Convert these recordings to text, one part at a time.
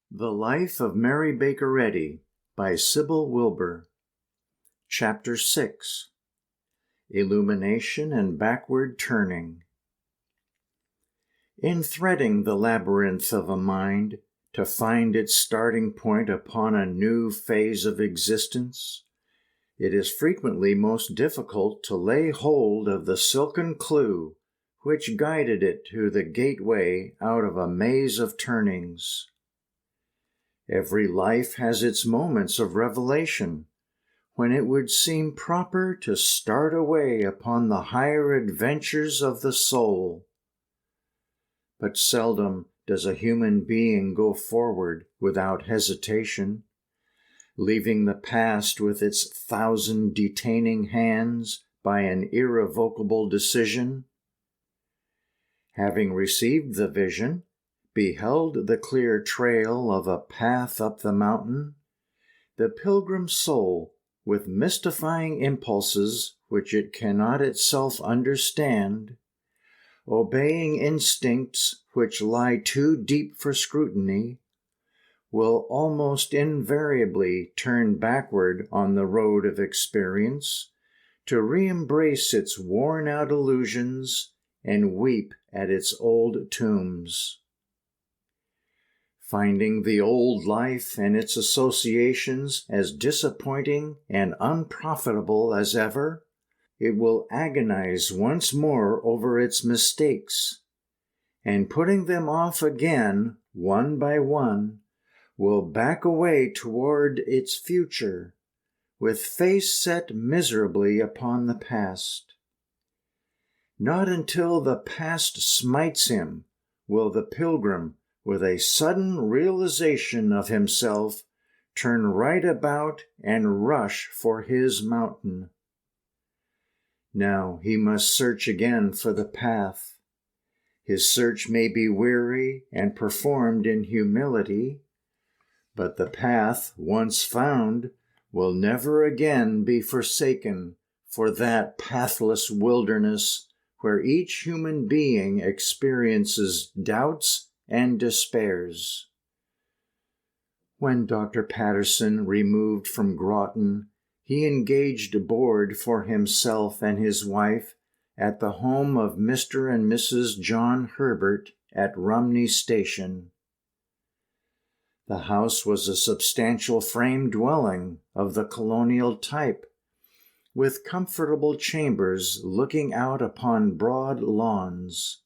The Life of Mary Baker Eddy by Sibyl Wilbur. Chapter 6. Illumination and Backward Turning. In threading the labyrinth of a mind to find its starting point upon a new phase of existence, it is frequently most difficult to lay hold of the silken clue which guided it to the gateway out of a maze of turnings. Every life has its moments of revelation, when it would seem proper to start away upon the higher adventures of the soul. But seldom does a human being go forward without hesitation, leaving the past with its thousand detaining hands by an irrevocable decision. Having received the vision, beheld the clear trail of a path up the mountain, the pilgrim soul, with mystifying impulses which it cannot itself understand, obeying instincts which lie too deep for scrutiny, will almost invariably turn backward on the road of experience to re-embrace its worn-out illusions and weep at its old tombs. Finding the old life and its associations as disappointing and unprofitable as ever, it will agonize once more over its mistakes, and putting them off again, one by one, will back away toward its future, with face set miserably upon the past. Not until the past smites him will the pilgrim, with a sudden realization of himself, turn right about and rush for his mountain. Now he must search again for the path. His search may be weary and performed in humility, but the path, once found, will never again be forsaken for that pathless wilderness where each human being experiences doubts and despairs. When Dr. Patterson removed from Groton, he engaged board for himself and his wife at the home of Mr. and Mrs. John Herbert at Rumney Station. The house was a substantial frame dwelling of the colonial type, with comfortable chambers looking out upon broad lawns.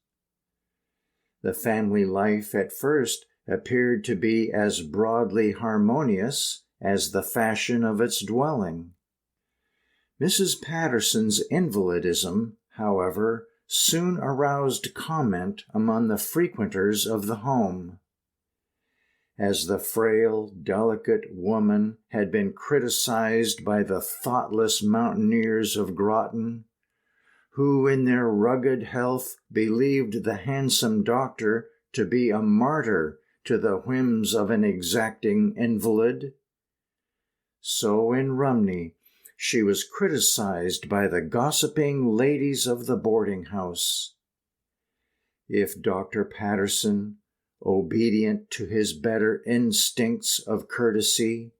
The family life at first appeared to be as broadly harmonious as the fashion of its dwelling. Mrs. Patterson's invalidism, however, soon aroused comment among the frequenters of the home. As the frail, delicate woman had been criticized by the thoughtless mountaineers of Groton, who in their rugged health believed the handsome doctor to be a martyr to the whims of an exacting invalid, so in Rumney she was criticized by the gossiping ladies of the boarding house. If Dr. Patterson, obedient to his better instincts of courtesy,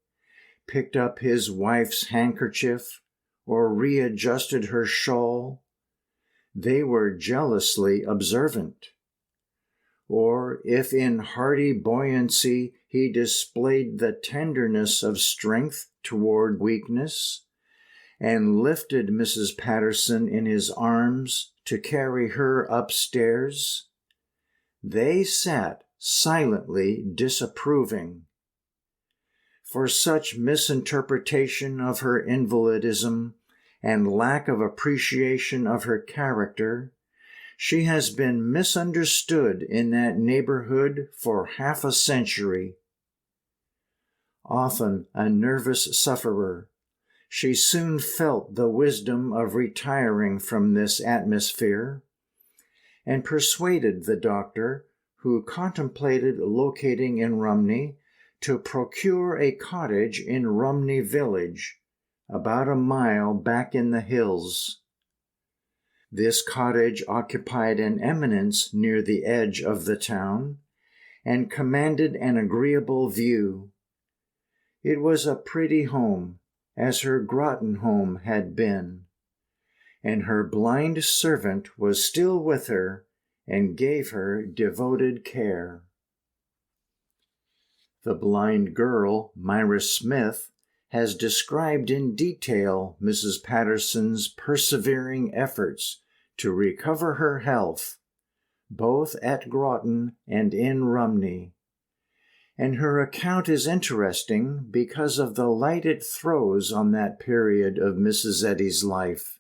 picked up his wife's handkerchief or readjusted her shawl, they were jealously observant. Or if in hearty buoyancy he displayed the tenderness of strength toward weakness, and lifted Mrs. Patterson in his arms to carry her upstairs, they sat silently disapproving. For such misinterpretation of her invalidism and lack of appreciation of her character, she has been misunderstood in that neighborhood for half a century. Often a nervous sufferer, she soon felt the wisdom of retiring from this atmosphere, and persuaded the doctor, who contemplated locating in Rumney, to procure a cottage in Rumney village, about a mile back in the hills. This cottage occupied an eminence near the edge of the town, and commanded an agreeable view. It was a pretty home, as her Groton home had been, and her blind servant was still with her and gave her devoted care. The blind girl, Myra Smith, has described in detail Mrs. Patterson's persevering efforts to recover her health, both at Groton and in Rumney. And her account is interesting because of the light it throws on that period of Mrs. Eddy's life,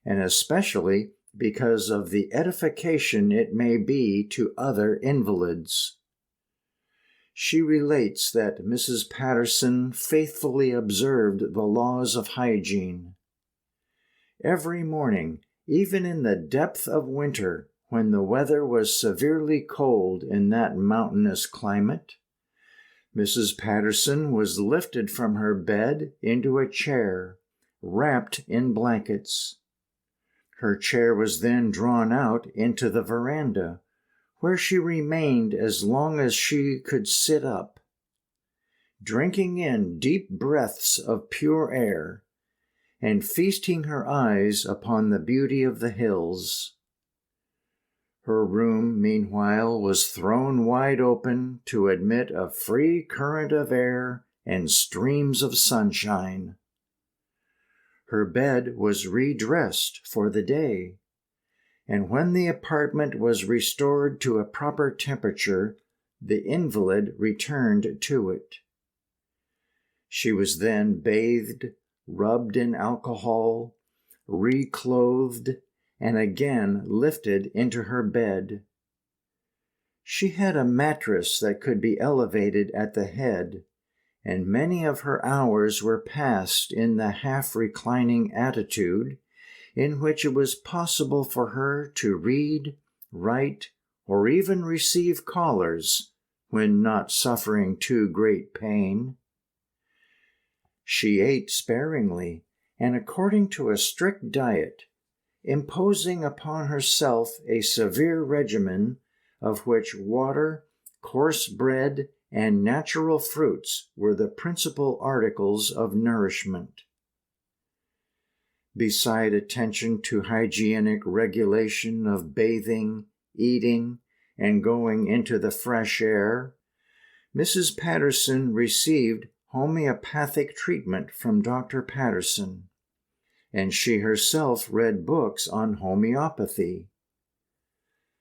and especially because of the edification it may be to other invalids. She relates that Mrs. Patterson faithfully observed the laws of hygiene. Every morning, even in the depth of winter, when the weather was severely cold in that mountainous climate, Mrs. Patterson was lifted from her bed into a chair, wrapped in blankets. Her chair was then drawn out into the veranda, where she remained as long as she could sit up, drinking in deep breaths of pure air, and feasting her eyes upon the beauty of the hills. Her room, meanwhile, was thrown wide open to admit a free current of air and streams of sunshine. Her bed was redressed for the day, and when the apartment was restored to a proper temperature, the invalid returned to it. She was then bathed, rubbed in alcohol, reclothed, and again lifted into her bed. She had a mattress that could be elevated at the head, and many of her hours were passed in the half-reclining attitude, in which it was possible for her to read, write, or even receive callers when not suffering too great pain. She ate sparingly and according to a strict diet, imposing upon herself a severe regimen of which water, coarse bread, and natural fruits were the principal articles of nourishment. Beside attention to hygienic regulation of bathing, eating, and going into the fresh air, Mrs. Patterson received homeopathic treatment from Dr. Patterson, and she herself read books on homeopathy.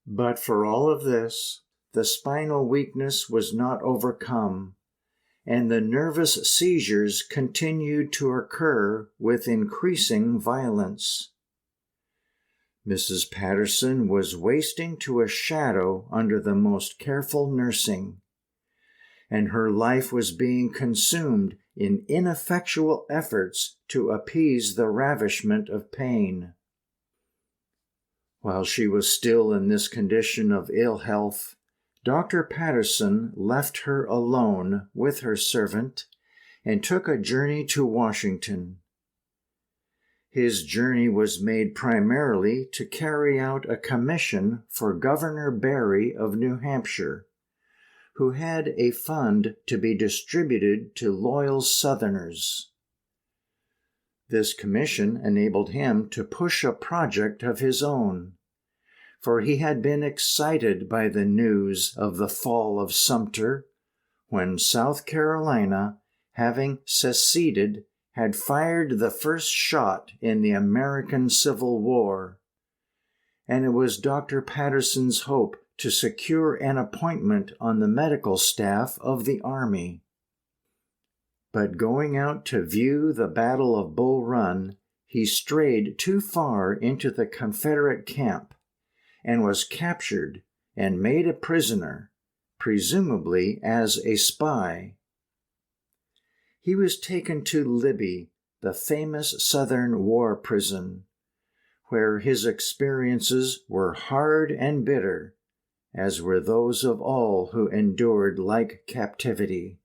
But for all of this, the spinal weakness was not overcome, and the nervous seizures continued to occur with increasing violence. Mrs. Patterson was wasting to a shadow under the most careful nursing, and her life was being consumed in ineffectual efforts to appease the ravishment of pain. While she was still in this condition of ill health, Dr. Patterson left her alone with her servant and took a journey to Washington. His journey was made primarily to carry out a commission for Governor Barry of New Hampshire, who had a fund to be distributed to loyal Southerners. This commission enabled him to push a project of his own, for he had been excited by the news of the fall of Sumter, when South Carolina, having seceded, had fired the first shot in the American Civil War, and it was Dr. Patterson's hope to secure an appointment on the medical staff of the Army. But going out to view the Battle of Bull Run, he strayed too far into the Confederate camp and was captured and made a prisoner, presumably as a spy. He was taken to Libby, the famous Southern war prison, where his experiences were hard and bitter, as were those of all who endured like captivity.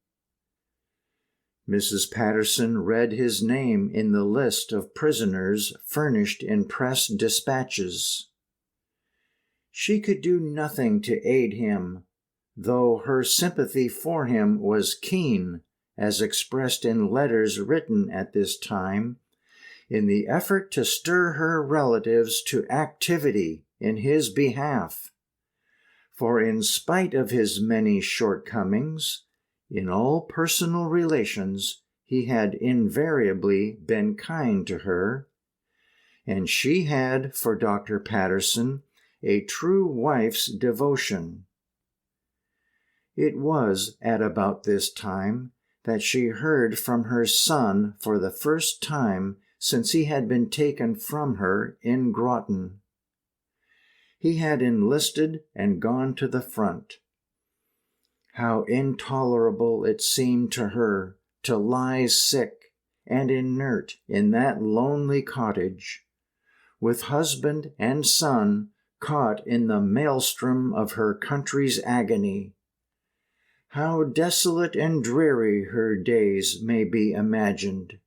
Mrs. Patterson read his name in the list of prisoners furnished in press dispatches. She could do nothing to aid him, though her sympathy for him was keen, as expressed in letters written at this time, in the effort to stir her relatives to activity in his behalf. For in spite of his many shortcomings, in all personal relations he had invariably been kind to her, and she had for Dr. Patterson a true wife's devotion. It was at about this time that she heard from her son for the first time since he had been taken from her in Groton. He had enlisted and gone to the front. How intolerable it seemed to her to lie sick and inert in that lonely cottage, with husband and son caught in the maelstrom of her country's agony. How desolate and dreary her days may be imagined.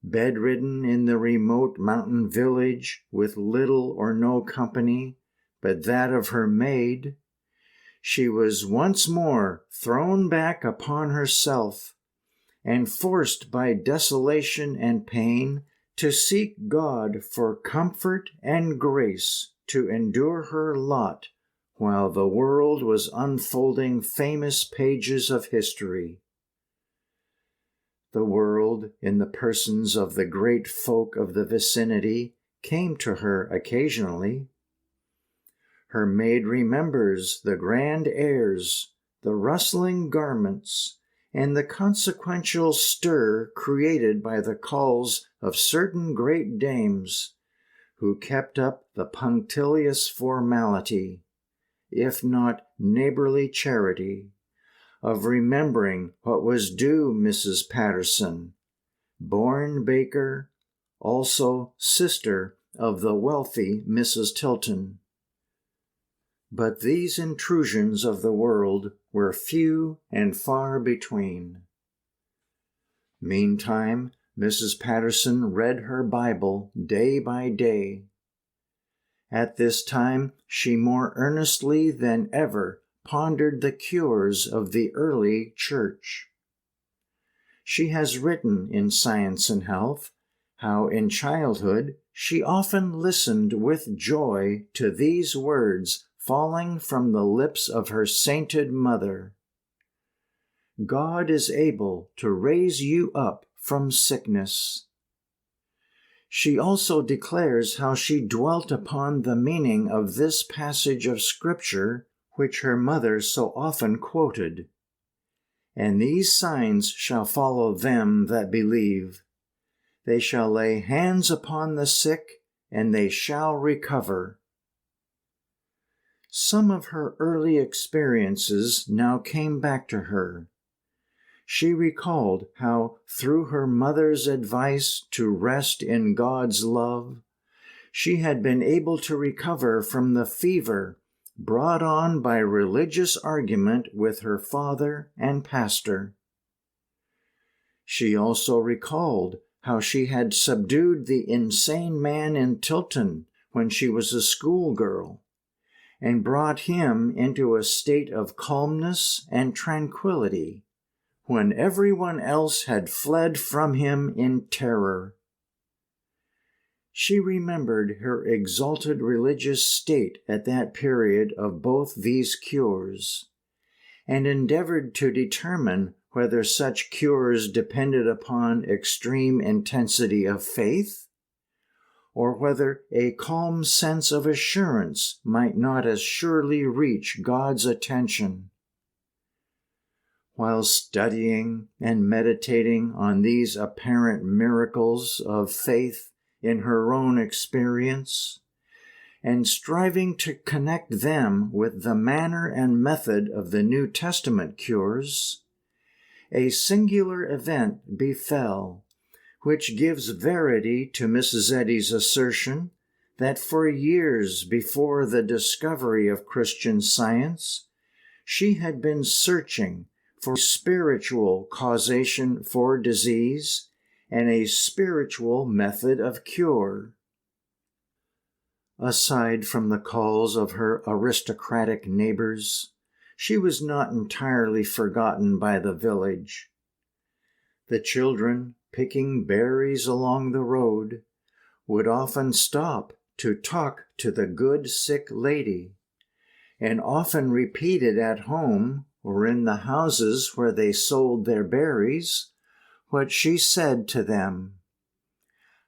Bedridden in the remote mountain village with little or no company but that of her maid, she was once more thrown back upon herself and forced by desolation and pain to seek God for comfort and grace to endure her lot while the world was unfolding famous pages of history. The world, in the persons of the great folk of the vicinity, came to her occasionally. Her maid remembers the grand airs, the rustling garments, and the consequential stir created by the calls of certain great dames who kept up the punctilious formality, if not neighborly charity, of remembering what was due Mrs. Patterson, born baker, also sister of the wealthy Mrs. Tilton. But these intrusions of the world were few and far between. Meantime, Mrs. Patterson read her Bible day by day. At this time, she more earnestly than ever pondered the cures of the early church. She has written in Science and Health how in childhood she often listened with joy to these words falling from the lips of her sainted mother: God is able to raise you up from sickness. She also declares how she dwelt upon the meaning of this passage of Scripture which her mother so often quoted. And these signs shall follow them that believe. They shall lay hands upon the sick, and they shall recover. Some of her early experiences now came back to her. She recalled how, through her mother's advice to rest in God's love, she had been able to recover from the fever brought on by religious argument with her father and pastor. She also recalled how she had subdued the insane man in Tilton when she was a schoolgirl, and brought him into a state of calmness and tranquility when everyone else had fled from him in terror. She remembered her exalted religious state at that period of both these cures, and endeavored to determine whether such cures depended upon extreme intensity of faith, or whether a calm sense of assurance might not as surely reach God's attention. While studying and meditating on these apparent miracles of faith in her own experience, and striving to connect them with the manner and method of the New Testament cures, a singular event befell, which gives verity to Mrs. Eddy's assertion that for years before the discovery of Christian Science, she had been searching for spiritual causation for disease and a spiritual method of cure. Aside from the calls of her aristocratic neighbors, she was not entirely forgotten by the village. The children, picking berries along the road, would often stop to talk to the good sick lady, and often repeated at home or in the houses where they sold their berries what she said to them,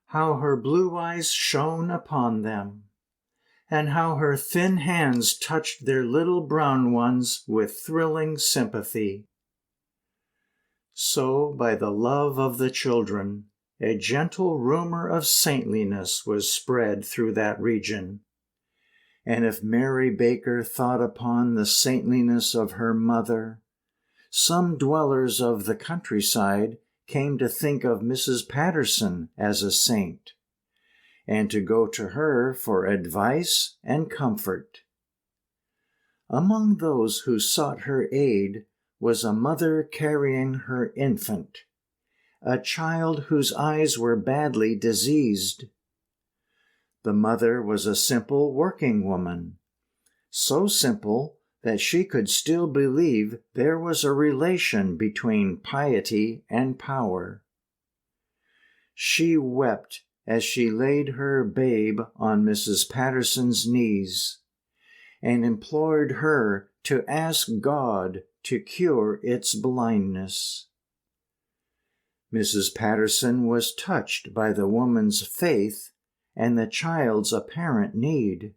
how her blue eyes shone upon them, and how her thin hands touched their little brown ones with thrilling sympathy. So, by the love of the children, a gentle rumor of saintliness was spread through that region. And if Mary Baker thought upon the saintliness of her mother, some dwellers of the countryside came to think of Mrs. Patterson as a saint, and to go to her for advice and comfort. Among those who sought her aid was a mother carrying her infant, a child whose eyes were badly diseased. The mother was a simple working woman, so simple that she could still believe there was a relation between piety and power. She wept as she laid her babe on Mrs. Patterson's knees and implored her to ask God to cure its blindness. Mrs. Patterson was touched by the woman's faith and the child's apparent need.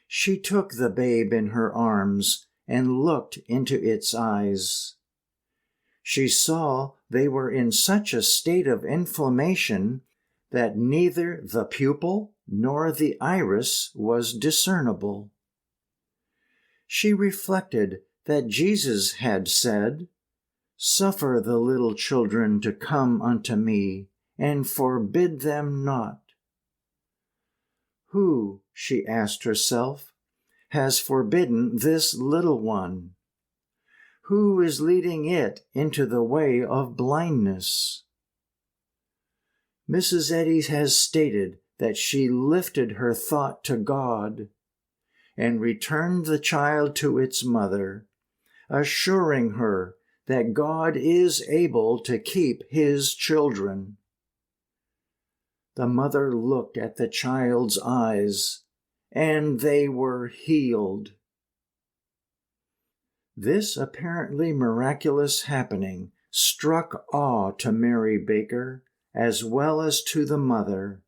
She took the babe in her arms and looked into its eyes. She saw they were in such a state of inflammation that neither the pupil nor the iris was discernible. She reflected that Jesus had said, "Suffer the little children to come unto me, and forbid them not." Who, she asked herself, has forbidden this little one? Who is leading it into the way of blindness? Mrs. Eddy has stated that she lifted her thought to God and returned the child to its mother, assuring her that God is able to keep His children. The mother looked at the child's eyes, and they were healed. This apparently miraculous happening struck awe to Mary Baker as well as to the mother.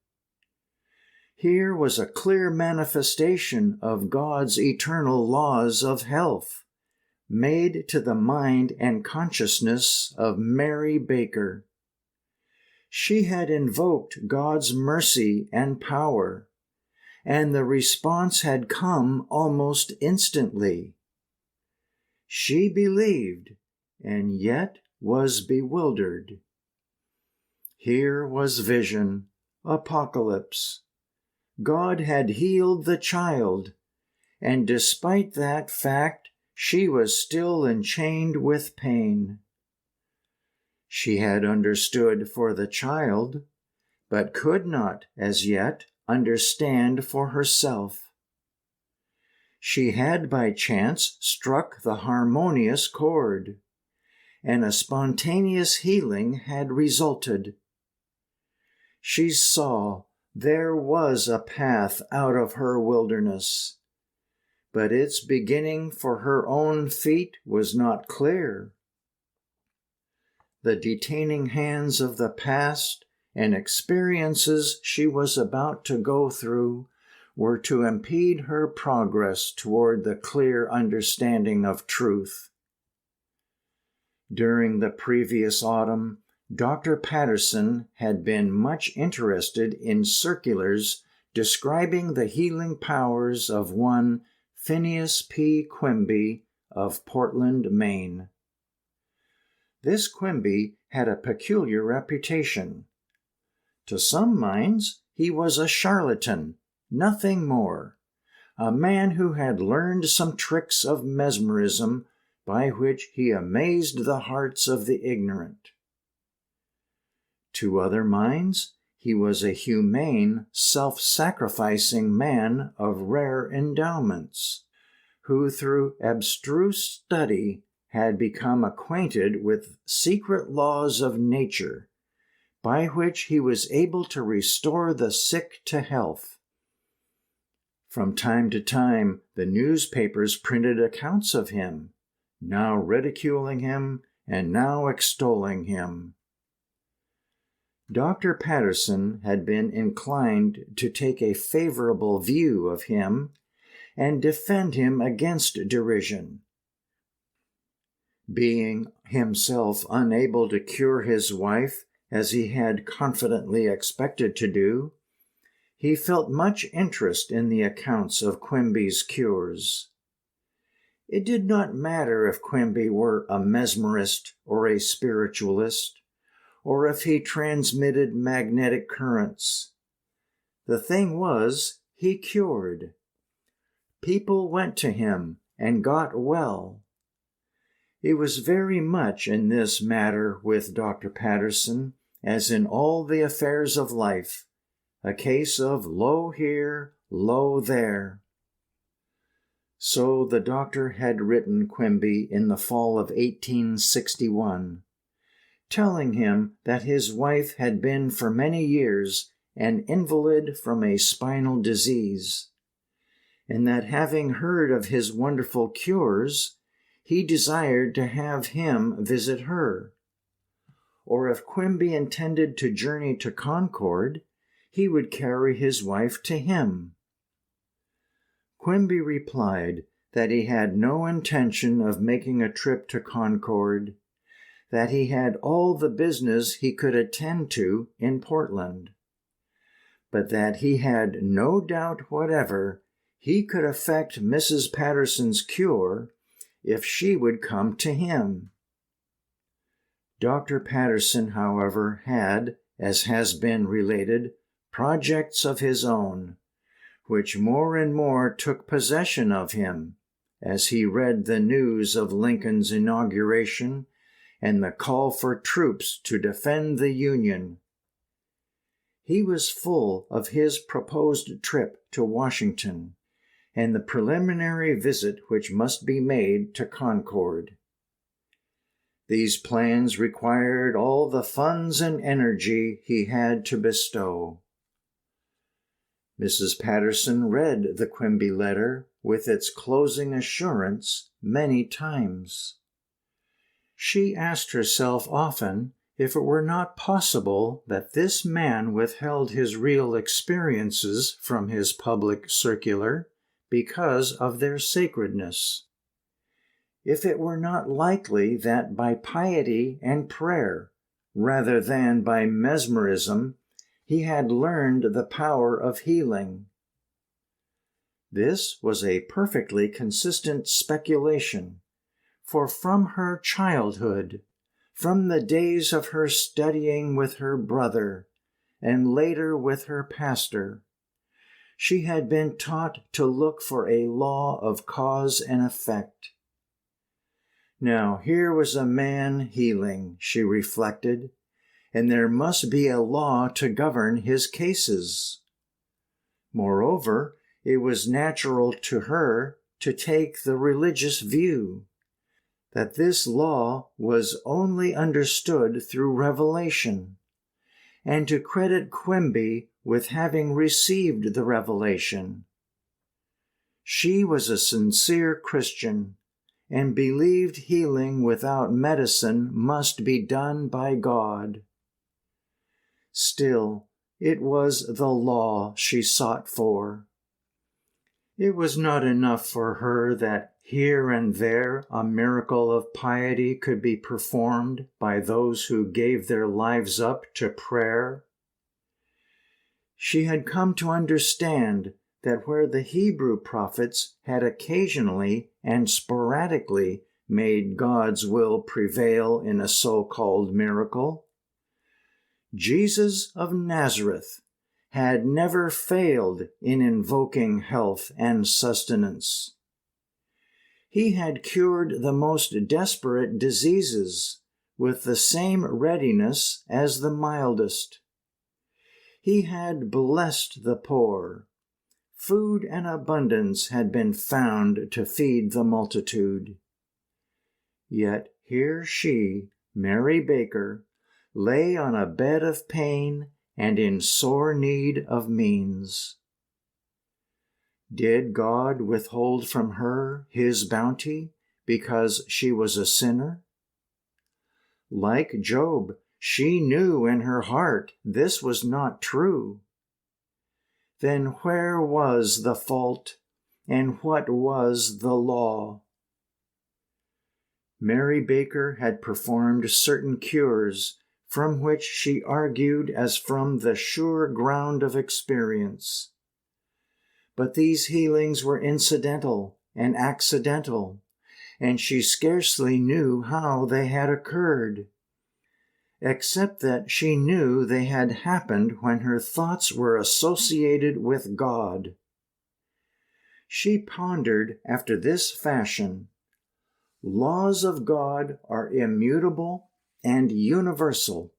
Here was a clear manifestation of God's eternal laws of health, made to the mind and consciousness of Mary Baker. She had invoked God's mercy and power, and the response had come almost instantly. She believed, and yet was bewildered. Here was vision, apocalypse. God had healed the child, and despite that fact, she was still enchained with pain. She had understood for the child, but could not, as yet, understand for herself. She had by chance struck the harmonious chord, and a spontaneous healing had resulted. She saw there was a path out of her wilderness, but its beginning for her own feet was not clear. The detaining hands of the past and experiences she was about to go through were to impede her progress toward the clear understanding of truth. During the previous autumn, Dr. Patterson had been much interested in circulars describing the healing powers of one Phineas P. Quimby of Portland, Maine. This Quimby had a peculiar reputation. To some minds, he was a charlatan, nothing more, a man who had learned some tricks of mesmerism by which he amazed the hearts of the ignorant. To other minds, he was a humane, self-sacrificing man of rare endowments, who through abstruse study had become acquainted with secret laws of nature, by which he was able to restore the sick to health. From time to time, the newspapers printed accounts of him, now ridiculing him and now extolling him. Dr. Patterson had been inclined to take a favorable view of him and defend him against derision. Being himself unable to cure his wife as he had confidently expected to do, he felt much interest in the accounts of Quimby's cures. It did not matter if Quimby were a mesmerist or a spiritualist, or if he transmitted magnetic currents. The thing was, he cured. People went to him and got well. It was very much in this matter with Dr. Patterson, as in all the affairs of life, a case of low here, low there. So the doctor had written Quimby in the fall of 1861, telling him that his wife had been for many years an invalid from a spinal disease, and that having heard of his wonderful cures, he desired to have him visit her. Or if Quimby intended to journey to Concord, he would carry his wife to him. Quimby replied that he had no intention of making a trip to Concord, that he had all the business he could attend to in Portland, but that he had no doubt whatever he could effect Mrs. Patterson's cure if she would come to him. Dr. Patterson, however, had, as has been related, projects of his own, which more and more took possession of him as he read the news of Lincoln's inauguration and the call for troops to defend the Union. He was full of his proposed trip to Washington and the preliminary visit which must be made to Concord. These plans required all the funds and energy he had to bestow. Mrs. Patterson read the Quimby letter with its closing assurance many times. She asked herself often if it were not possible that this man withheld his real experiences from his public circular because of their sacredness. If it were not likely that by piety and prayer, rather than by mesmerism, he had learned the power of healing. This was a perfectly consistent speculation, for from her childhood, from the days of her studying with her brother, and later with her pastor, she had been taught to look for a law of cause and effect. Now here was a man healing, she reflected, and there must be a law to govern his cases. Moreover, it was natural to her to take the religious view, that this law was only understood through revelation, and to credit Quimby with having received the revelation. She was a sincere Christian, and believed healing without medicine must be done by God. Still, it was the law she sought for. It was not enough for her that here and there a miracle of piety could be performed by those who gave their lives up to prayer. She had come to understand that where the Hebrew prophets had occasionally and sporadically made God's will prevail in a so-called miracle, Jesus of Nazareth had never failed in invoking health and sustenance. He had cured the most desperate diseases with the same readiness as the mildest. He had blessed the poor, food and abundance had been found to feed the multitude. Yet here she, Mary Baker, lay on a bed of pain and in sore need of means. Did God withhold from her his bounty because she was a sinner? Like Job, she knew in her heart this was not true. Then where was the fault, and what was the law? Mary Baker had performed certain cures from which she argued as from the sure ground of experience. But these healings were incidental and accidental, and she scarcely knew how they had occurred, except that she knew they had happened when her thoughts were associated with God. She pondered after this fashion: laws of God are immutable and universal.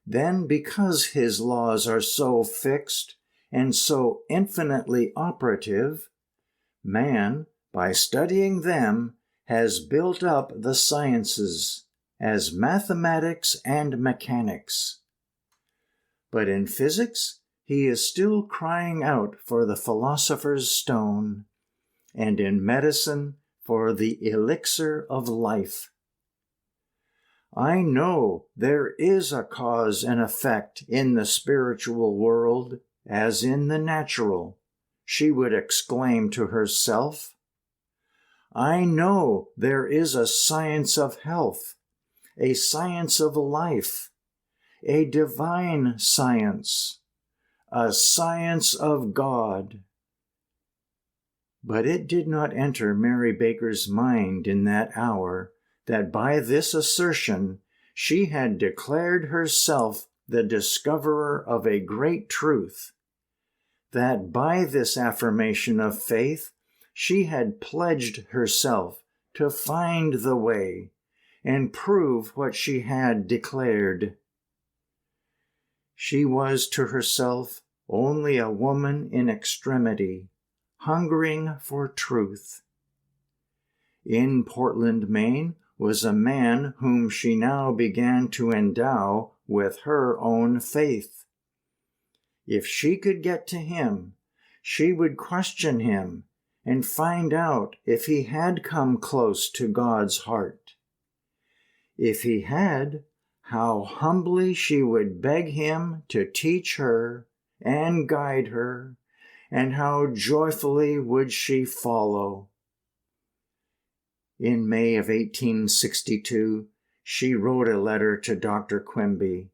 Then, because his laws are so fixed and so infinitely operative, man, by studying them, has built up the sciences, as mathematics and mechanics. But in physics, he is still crying out for the philosopher's stone, and in medicine for the elixir of life. I know there is a cause and effect in the spiritual world as in the natural, she would exclaim to herself. I know there is a science of health, a science of life, a divine science, a science of God. But it did not enter Mary Baker's mind in that hour that by this assertion she had declared herself the discoverer of a great truth, that by this affirmation of faith she had pledged herself to find the way and prove what she had declared. She was to herself only a woman in extremity, hungering for truth. In Portland, Maine, was a man whom she now began to endow with her own faith. If she could get to him, she would question him and find out if he had come close to God's heart. If he had, how humbly she would beg him to teach her and guide her, and how joyfully would she follow. In May of 1862, she wrote a letter to Dr. Quimby,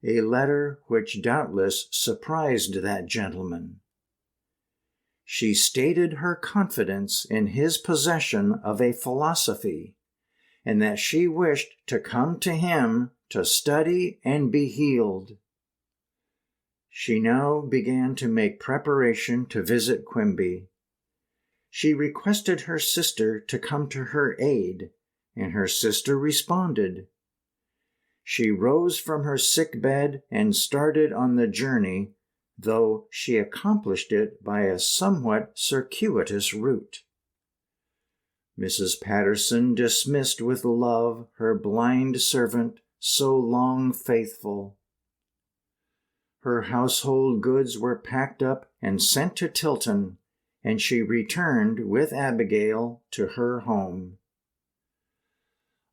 a letter which doubtless surprised that gentleman. She stated her confidence in his possession of a philosophy, and that she wished to come to him to study and be healed. She now began to make preparation to visit Quimby. She requested her sister to come to her aid, and her sister responded. She rose from her sick bed and started on the journey, though she accomplished it by a somewhat circuitous route. Mrs. Patterson dismissed with love her blind servant, so long faithful. Her household goods were packed up and sent to Tilton, and she returned with Abigail to her home.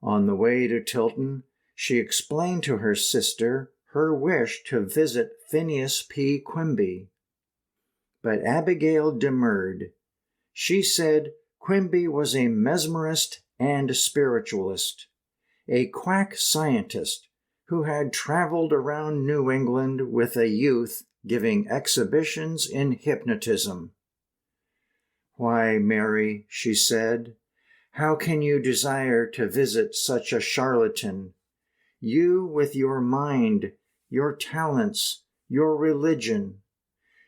On the way to Tilton, she explained to her sister her wish to visit Phineas P. Quimby. But Abigail demurred. She said Quimby was a mesmerist and spiritualist, a quack scientist who had traveled around New England with a youth giving exhibitions in hypnotism. Why, Mary, she said, how can you desire to visit such a charlatan? You with your mind, your talents, your religion.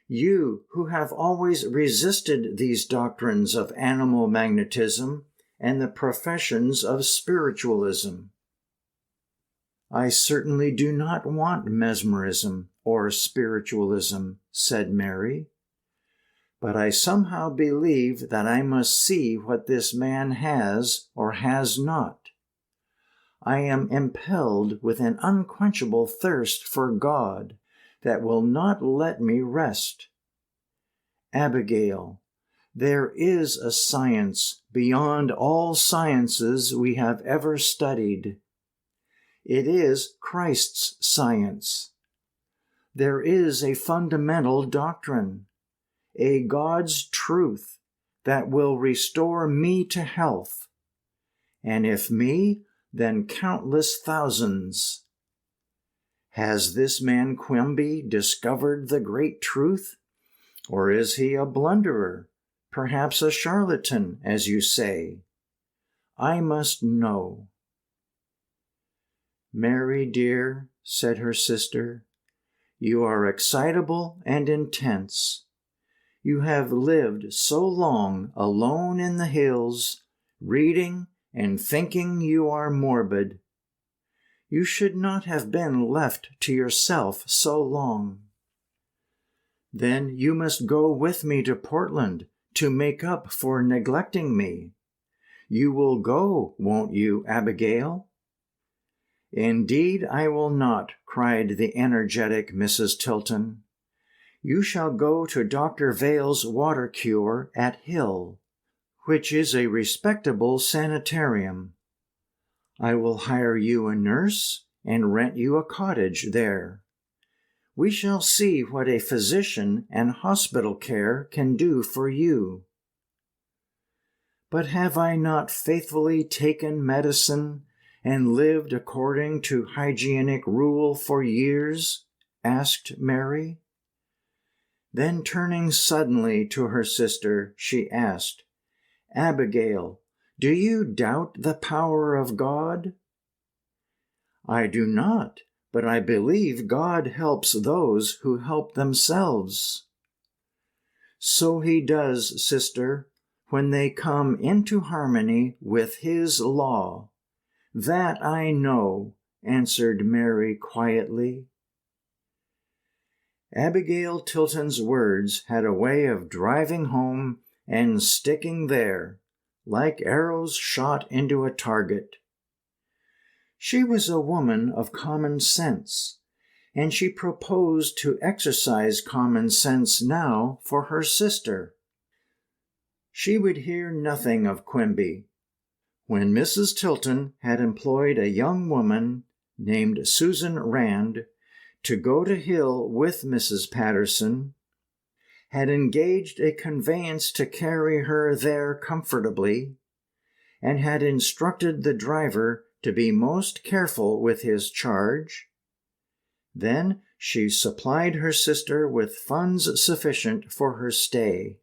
You who have always resisted these doctrines of animal magnetism and the professions of spiritualism. I certainly do not want mesmerism or spiritualism, said Mary. but I somehow believe that I must see what this man has or has not. I am impelled with an unquenchable thirst for God that will not let me rest. Abigail, there is a science beyond all sciences we have ever studied. It is Christ's science. There is a fundamental doctrine, a God's truth that will restore me to health, and if me, then countless thousands. Has this man Quimby discovered the great truth, or is he a blunderer, perhaps a charlatan, as you say? I must know. Mary, dear, said her sister, you are excitable and intense. You have lived so long alone in the hills, reading and thinking you are morbid. You should not have been left to yourself so long. Then you must go with me to Portland to make up for neglecting me. You will go, won't you, Abigail? Indeed, I will not, cried the energetic Mrs. Tilton. You shall go to Dr. Vale's water cure at Hill, which is a respectable sanitarium. I will hire you a nurse and rent you a cottage there. We shall see what a physician and hospital care can do for you. But have I not faithfully taken medicine and lived according to hygienic rule for years? Asked Mary. Then turning suddenly to her sister, she asked, Abigail, do you doubt the power of God? I do not, but I believe God helps those who help themselves. So he does, sister, when they come into harmony with his law. That I know, answered Mary quietly. Abigail Tilton's words had a way of driving home and sticking there, like arrows shot into a target. She was a woman of common sense, and she proposed to exercise common sense now for her sister. She would hear nothing of Quimby. When Mrs. Tilton had employed a young woman named Susan Rand to go to Hill with Mrs. Patterson, had engaged a conveyance to carry her there comfortably, and had instructed the driver to be most careful with his charge, then she supplied her sister with funds sufficient for her stay,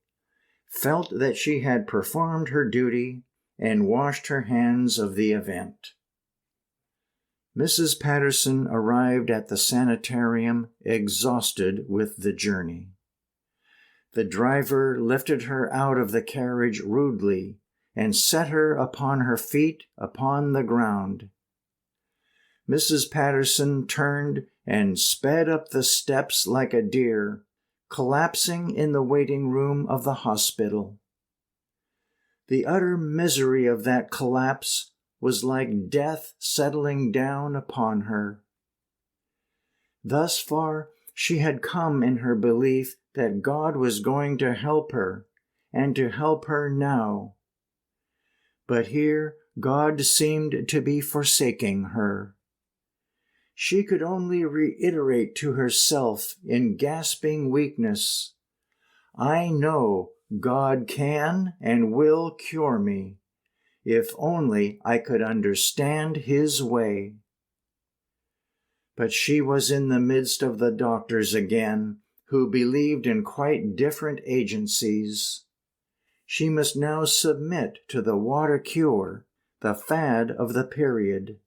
felt that she had performed her duty, and washed her hands of the event. Mrs. Patterson arrived at the sanitarium exhausted with the journey. The driver lifted her out of the carriage rudely and set her upon her feet upon the ground. Mrs. Patterson turned and sped up the steps like a deer, collapsing in the waiting room of the hospital. The utter misery of that collapse was like death settling down upon her. Thus far, she had come in her belief that God was going to help her, and to help her now. But here God seemed to be forsaking her. She could only reiterate to herself in gasping weakness, I know God can and will cure me, if only I could understand his way. But she was in the midst of the doctors again, who believed in quite different agencies. She must now submit to the water cure, the fad of the period.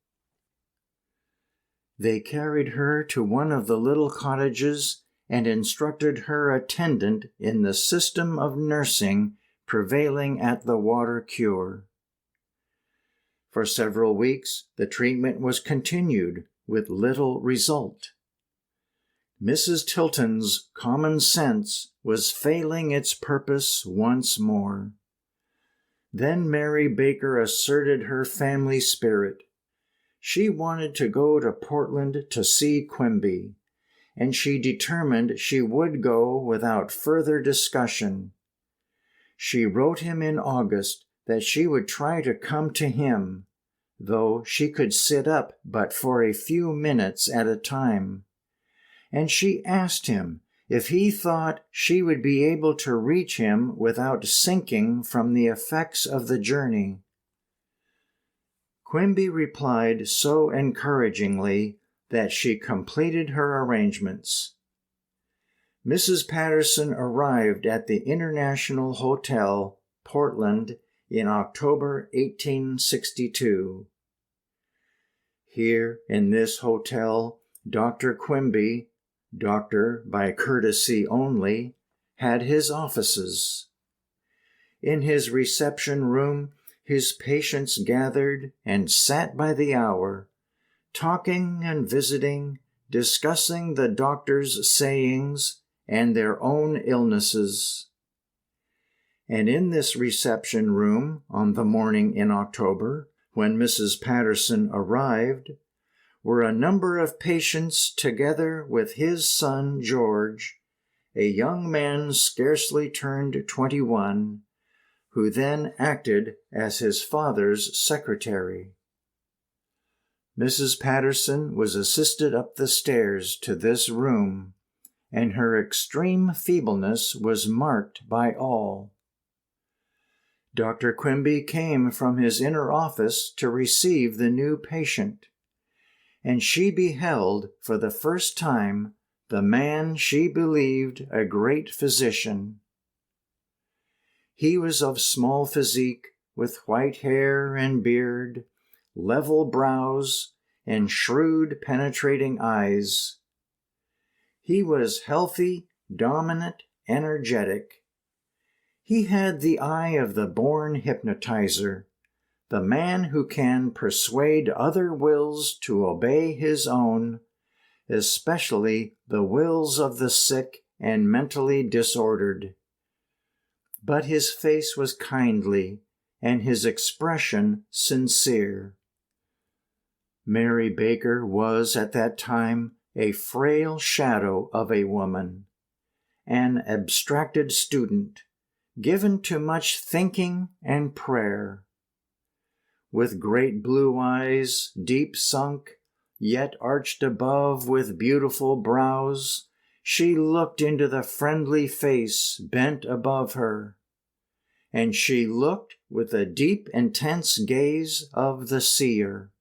They carried her to one of the little cottages and instructed her attendant in the system of nursing prevailing at the water cure. For several weeks, the treatment was continued with little result. Mrs. Tilton's common sense was failing its purpose once more. Then Mary Baker asserted her family spirit. She wanted to go to Portland to see Quimby, and she determined she would go without further discussion. She wrote him in August that she would try to come to him, though she could sit up but for a few minutes at a time. And she asked him if he thought she would be able to reach him without sinking from the effects of the journey. Quimby replied so encouragingly that she completed her arrangements. Mrs. Patterson arrived at the International Hotel, Portland, in October 1862. Here in this hotel, Dr. Quimby, doctor by courtesy only, had his offices. In his reception room, his patients gathered and sat by the hour, talking and visiting, discussing the doctor's sayings and their own illnesses. And in this reception room, on the morning in October, when Mrs. Patterson arrived, were a number of patients together with his son George, a young man scarcely turned 21, who then acted as his father's secretary. Mrs. Patterson was assisted up the stairs to this room, and her extreme feebleness was marked by all. Dr. Quimby came from his inner office to receive the new patient, and she beheld for the first time the man she believed a great physician. He was of small physique, with white hair and beard, level brows, and shrewd, penetrating eyes. He was healthy, dominant, energetic. He had the eye of the born hypnotizer, the man who can persuade other wills to obey his own, especially the wills of the sick and mentally disordered. But his face was kindly, and his expression sincere. Mary Baker was at that time a frail shadow of a woman, an abstracted student, given to much thinking and prayer. With great blue eyes, deep sunk, yet arched above with beautiful brows, she looked into the friendly face bent above her, and she looked with the deep, intense gaze of the seer.